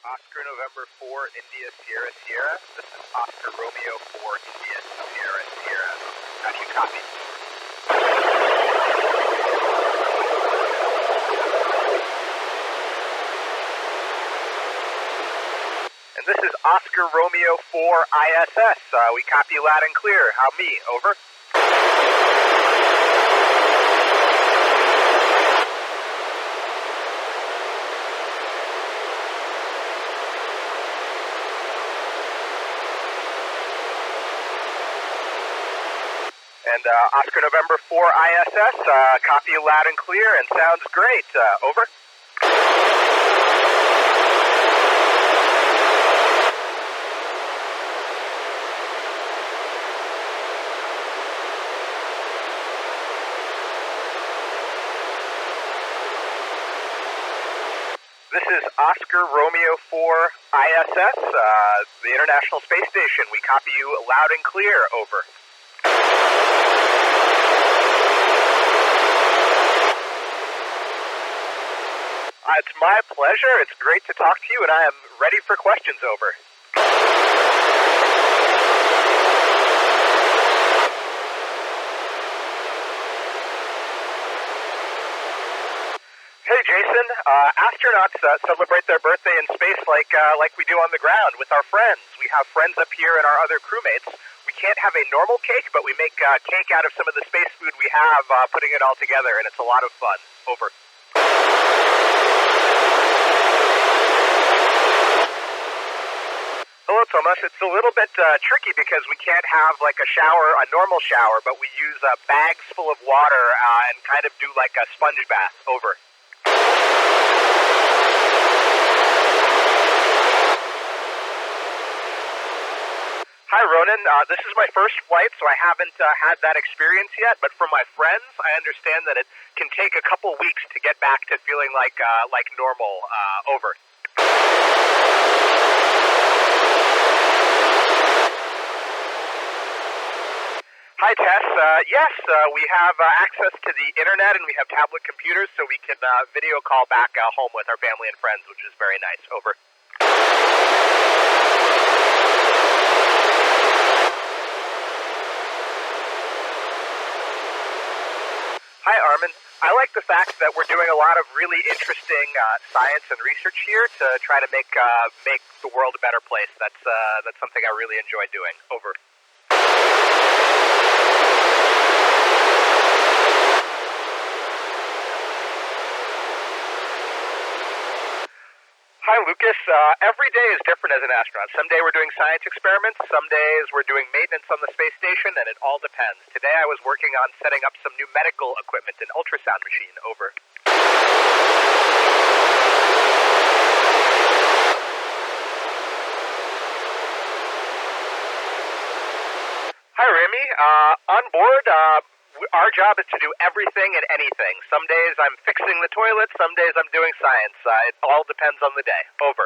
Oscar November 4, India Sierra Sierra. This is Oscar Romeo 4, India Sierra Sierra. How do you copy? And this is Oscar Romeo 4 ISS. We copy you loud and clear. How me? Over. And Oscar November 4 ISS, copy you loud and clear and sounds great. Over. This is Oscar Romeo 4 ISS, the International Space Station. We copy you loud and clear. Over. It's my pleasure. It's great to talk to you, and I am ready for questions. Over. Hey, Jason. Astronauts celebrate their birthday in space like we do on the ground with our friends. We have friends up here and our other crewmates. We can't have a normal cake, but we make cake out of some of the space food we have, putting it all together, and it's a lot of fun. Over. Hello, Thomas. It's a little bit tricky because we can't have like a normal shower, but we use bags full of water and kind of do like a sponge bath. Over. Hi, Ronan. This is my first flight, so I haven't had that experience yet, but from my friends, I understand that it can take a couple weeks to get back to feeling like normal. Over. Hi, Tess. Yes, we have access to the internet and we have tablet computers, so we can video call back home with our family and friends, which is very nice. Over. Hi, Armin. I like the fact that we're doing a lot of really interesting science and research here to try to make the world a better place. That's something I really enjoy doing. Over. Hi, Lucas. Every day is different as an astronaut. Some day we're doing science experiments, some days we're doing maintenance on the space station, and it all depends. Today I was working on setting up some new medical equipment, an ultrasound machine. Over. Hi, Remy. On board, our job is to do everything and anything. Some days I'm fixing the toilet, some days I'm doing science. It all depends on the day. Over.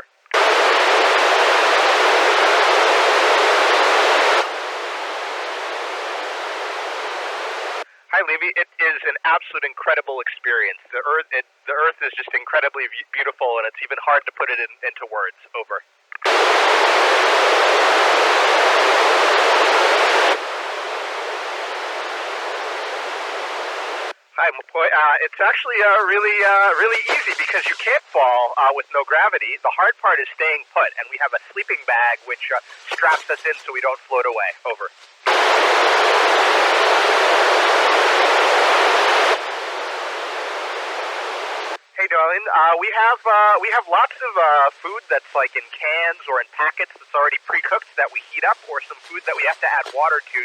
Hi, Levy. It is an absolute incredible experience. The Earth is just incredibly beautiful, and it's even hard to put it into words. Over. Hi, Mapoy. It's actually really easy because you can't fall with no gravity. The hard part is staying put, and we have a sleeping bag which straps us in so we don't float away. Over. Hey, darling. We have lots of food that's like in cans or in packets that's already pre-cooked that we heat up, or some food that we have to add water to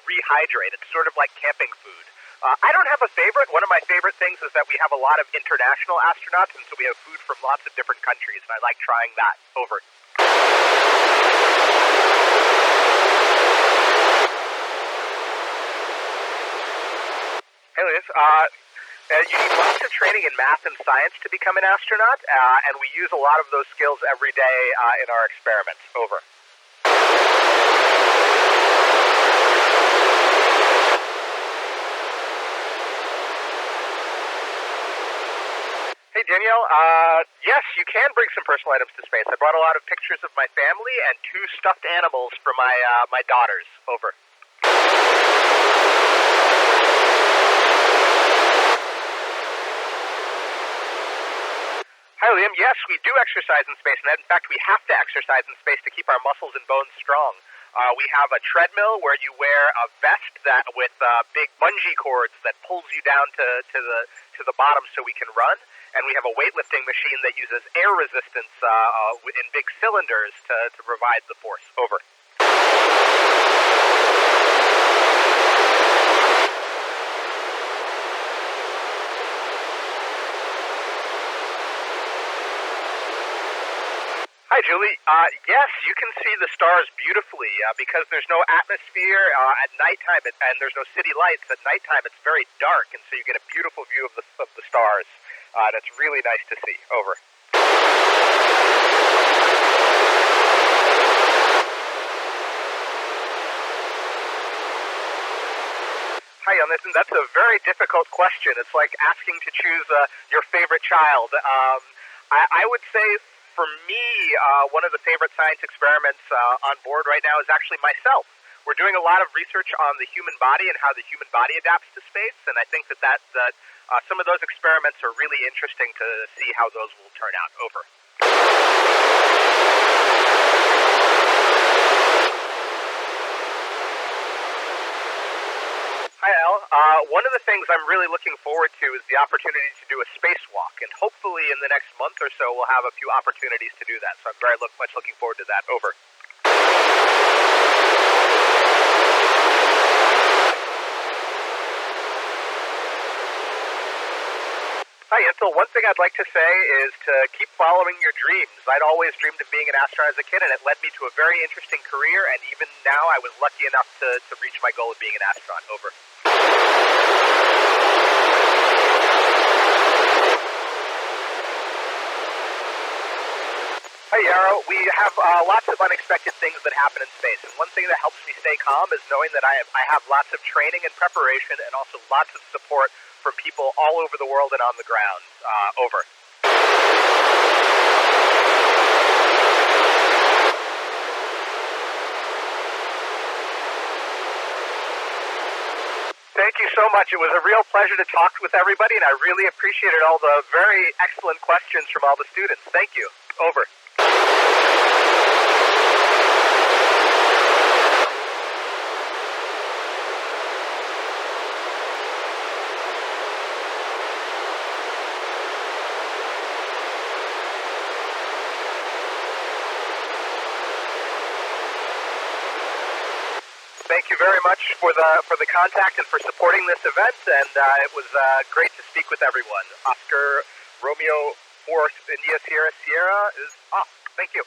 rehydrate. It's sort of like camping food. I don't have a favorite. One of my favorite things is that we have a lot of international astronauts, and so we have food from lots of different countries, and I like trying that. Over. Hey, Liz. You need lots of training in math and science to become an astronaut, and we use a lot of those skills every day in our experiments. Over. Hey, Danielle. Yes, you can bring some personal items to space. I brought a lot of pictures of my family and 2 stuffed animals for my daughters. Over. Hi, Liam. Yes, we do exercise in space, and in fact, we have to exercise in space to keep our muscles and bones strong. We have a treadmill where you wear a vest that with big bungee cords that pulls you down to the bottom so we can run. And we have a weightlifting machine that uses air resistance in big cylinders to provide the force. Over. Hi, Julie. Yes, you can see the stars beautifully because there's no atmosphere at nighttime, and there's no city lights. At nighttime, it's very dark, and so you get a beautiful view of the stars. That's really nice to see. Over. Hi, Nathan. That's a very difficult question. It's like asking to choose your favorite child. I would say for me, one of the favorite science experiments on board right now is actually myself. We're doing a lot of research on the human body and how the human body adapts to space, and I think that some of those experiments are really interesting to see how those will turn out. Over. Hi, Al. One of the things I'm really looking forward to is the opportunity to do a spacewalk, and hopefully in the next month or so we'll have a few opportunities to do that, so I'm very much looking forward to that. Over. Hi, Ansel. One thing I'd like to say is to keep following your dreams. I'd always dreamed of being an astronaut as a kid, and it led me to a very interesting career, and even now I was lucky enough to reach my goal of being an astronaut. Over. Hi, Yarrow. We have lots of unexpected things that happen in space, and one thing that helps me stay calm is knowing that I have lots of training and preparation and also lots of support from people all over the world and on the ground. Over. Thank you so much. It was a real pleasure to talk with everybody, and I really appreciated all the very excellent questions from all the students. Thank you. Over. Thank you very much for the contact and for supporting this event, and it was great to speak with everyone. Oscar Romeo 4 India Sierra Sierra is off. Thank you.